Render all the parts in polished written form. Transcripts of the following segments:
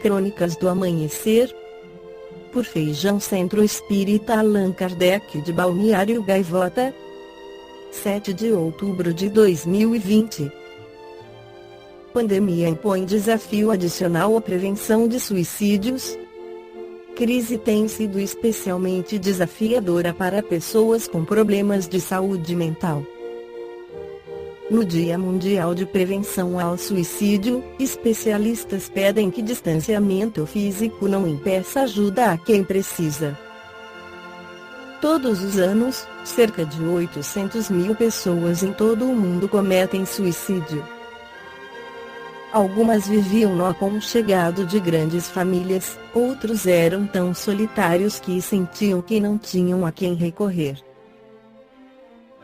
Crônicas do Amanhecer, por Feijão Centro Espírita Allan Kardec de Balneário Gaivota, 7 de outubro de 2020. Pandemia impõe desafio adicional à prevenção de suicídios. Crise tem sido especialmente desafiadora para pessoas com problemas de saúde mental. No Dia Mundial de Prevenção ao Suicídio, especialistas pedem que distanciamento físico não impeça ajuda a quem precisa. Todos os anos, cerca de 800 mil pessoas em todo o mundo cometem suicídio. Algumas viviam no aconchegado de grandes famílias, outros eram tão solitários que sentiam que não tinham a quem recorrer.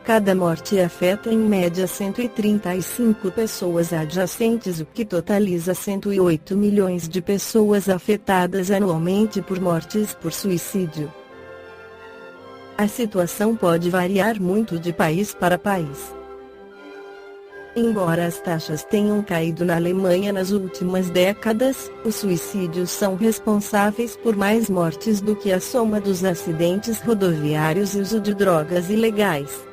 Cada morte afeta em média 135 pessoas adjacentes, o que totaliza 108 milhões de pessoas afetadas anualmente por mortes por suicídio. A situação pode variar muito de país para país. Embora as taxas tenham caído na Alemanha nas últimas décadas, os suicídios são responsáveis por mais mortes do que a soma dos acidentes rodoviários e uso de drogas ilegais.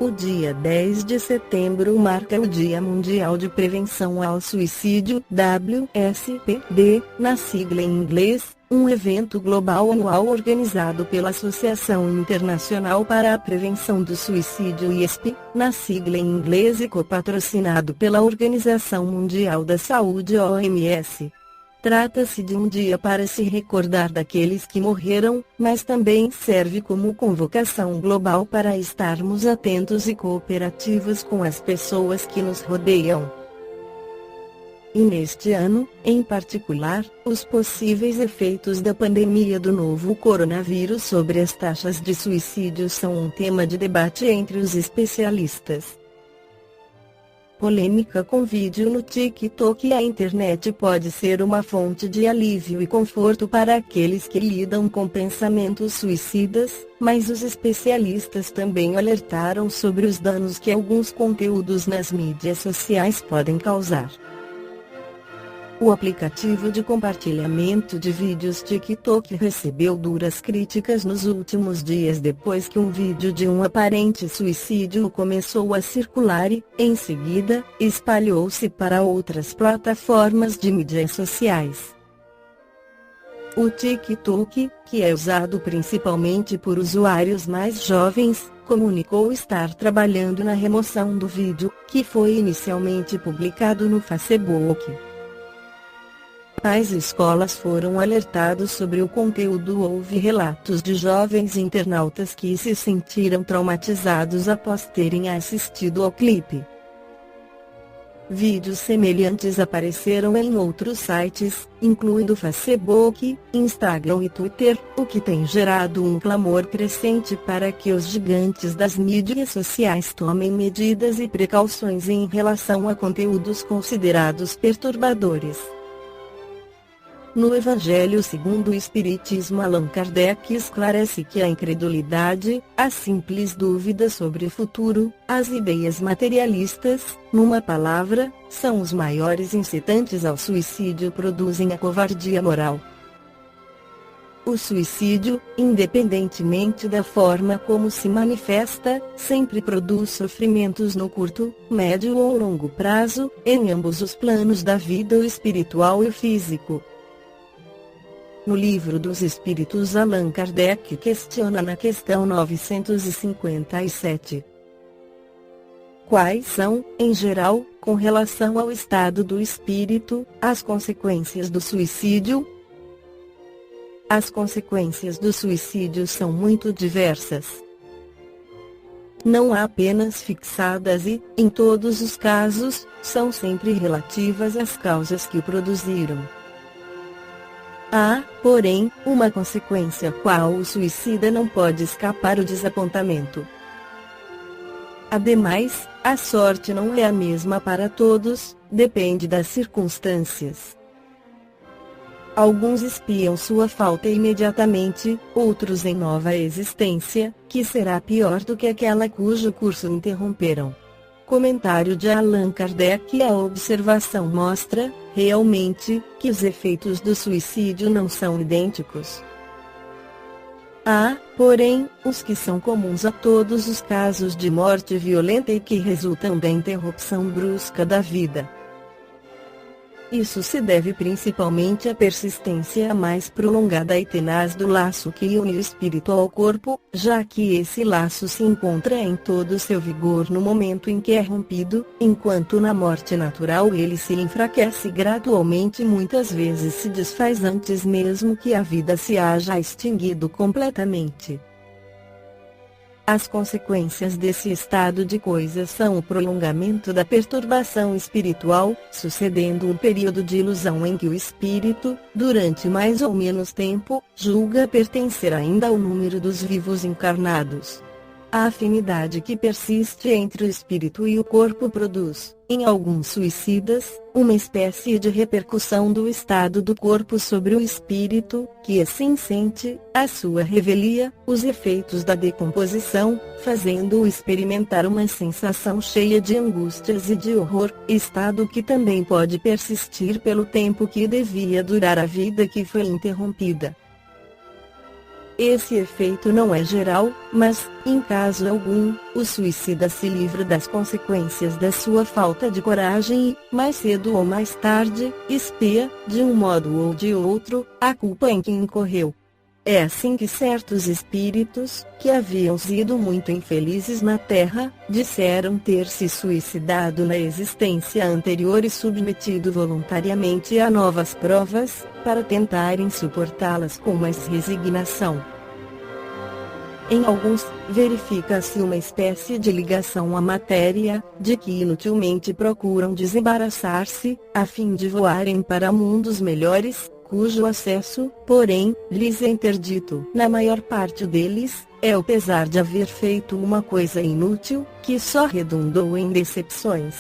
O dia 10 de setembro marca o Dia Mundial de Prevenção ao Suicídio, WSPD, na sigla em inglês, um evento global anual organizado pela Associação Internacional para a Prevenção do Suicídio ISP, na sigla em inglês, e copatrocinado pela Organização Mundial da Saúde (OMS). Trata-se de um dia para se recordar daqueles que morreram, mas também serve como convocação global para estarmos atentos e cooperativos com as pessoas que nos rodeiam. E neste ano, em particular, os possíveis efeitos da pandemia do novo coronavírus sobre as taxas de suicídio são um tema de debate entre os especialistas. Polêmica com vídeo no TikTok. A internet pode ser uma fonte de alívio e conforto para aqueles que lidam com pensamentos suicidas, mas os especialistas também alertaram sobre os danos que alguns conteúdos nas mídias sociais podem causar. O aplicativo de compartilhamento de vídeos TikTok recebeu duras críticas nos últimos dias depois que um vídeo de um aparente suicídio começou a circular e, em seguida, espalhou-se para outras plataformas de mídias sociais. O TikTok, que é usado principalmente por usuários mais jovens, comunicou estar trabalhando na remoção do vídeo, que foi inicialmente publicado no Facebook. As escolas foram alertados sobre o conteúdo. Houve relatos de jovens internautas que se sentiram traumatizados após terem assistido ao clipe. Vídeos semelhantes apareceram em outros sites, incluindo Facebook, Instagram e Twitter, o que tem gerado um clamor crescente para que os gigantes das mídias sociais tomem medidas e precauções em relação a conteúdos considerados perturbadores. No Evangelho segundo o Espiritismo, Allan Kardec esclarece que a incredulidade, a simples dúvida sobre o futuro, as ideias materialistas, numa palavra, são os maiores incitantes ao suicídio, produzem a covardia moral. O suicídio, independentemente da forma como se manifesta, sempre produz sofrimentos no curto, médio ou longo prazo, em ambos os planos da vida, o espiritual e o físico. No Livro dos Espíritos, Allan Kardec questiona na questão 957. Quais são, em geral, com relação ao estado do espírito, as consequências do suicídio? As consequências do suicídio são muito diversas. Não há apenas fixadas e, em todos os casos, são sempre relativas às causas que o produziram. Há, porém, uma consequência qual o suicida não pode escapar: o desapontamento. Ademais, a sorte não é a mesma para todos, depende das circunstâncias. Alguns espiam sua falta imediatamente, outros em nova existência, que será pior do que aquela cujo curso interromperam. Comentário de Allan Kardec. A observação mostra, realmente, que os efeitos do suicídio não são idênticos. Há, porém, os que são comuns a todos os casos de morte violenta e que resultam da interrupção brusca da vida. Isso se deve principalmente à persistência mais prolongada e tenaz do laço que une o espírito ao corpo, já que esse laço se encontra em todo o seu vigor no momento em que é rompido, enquanto na morte natural ele se enfraquece gradualmente e muitas vezes se desfaz antes mesmo que a vida se haja extinguido completamente. As consequências desse estado de coisas são o prolongamento da perturbação espiritual, sucedendo um período de ilusão em que o espírito, durante mais ou menos tempo, julga pertencer ainda ao número dos vivos encarnados. A afinidade que persiste entre o espírito e o corpo produz, em alguns suicidas, uma espécie de repercussão do estado do corpo sobre o espírito, que assim sente, à sua revelia, os efeitos da decomposição, fazendo-o experimentar uma sensação cheia de angústias e de horror, estado que também pode persistir pelo tempo que devia durar a vida que foi interrompida. Esse efeito não é geral, mas, em caso algum, o suicida se livra das consequências da sua falta de coragem e, mais cedo ou mais tarde, expia, de um modo ou de outro, a culpa em que incorreu. É assim que certos espíritos, que haviam sido muito infelizes na Terra, disseram ter se suicidado na existência anterior e submetido voluntariamente a novas provas, para tentarem suportá-las com mais resignação. Em alguns, verifica-se uma espécie de ligação à matéria, de que inutilmente procuram desembaraçar-se, a fim de voarem para mundos melhores, cujo acesso, porém, lhes é interdito. Na maior parte deles, é o pesar de haver feito uma coisa inútil, que só redundou em decepções.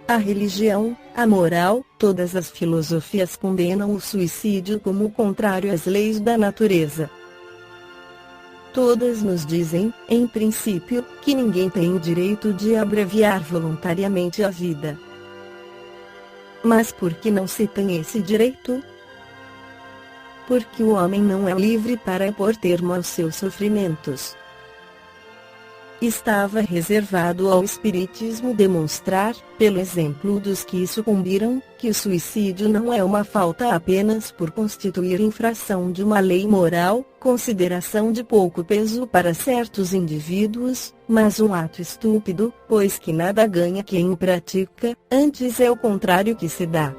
A religião, a moral, todas as filosofias condenam o suicídio como o contrário às leis da natureza. Todas nos dizem, em princípio, que ninguém tem o direito de abreviar voluntariamente a vida. Mas por que não se tem esse direito? Porque o homem não é livre para pôr termo aos seus sofrimentos. Estava reservado ao Espiritismo demonstrar, pelo exemplo dos que sucumbiram, que o suicídio não é uma falta apenas por constituir infração de uma lei moral, consideração de pouco peso para certos indivíduos, mas um ato estúpido, pois que nada ganha quem o pratica, antes é o contrário que se dá.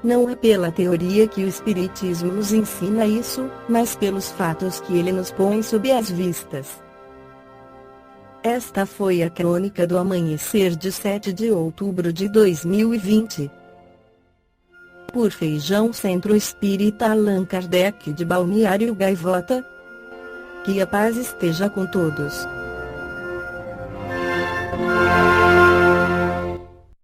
Não é pela teoria que o Espiritismo nos ensina isso, mas pelos fatos que ele nos põe sob as vistas. Esta foi a crônica do amanhecer de 7 de outubro de 2020. Por Feijão Centro Espírita Allan Kardec de Balneário Gaivota. Que a paz esteja com todos.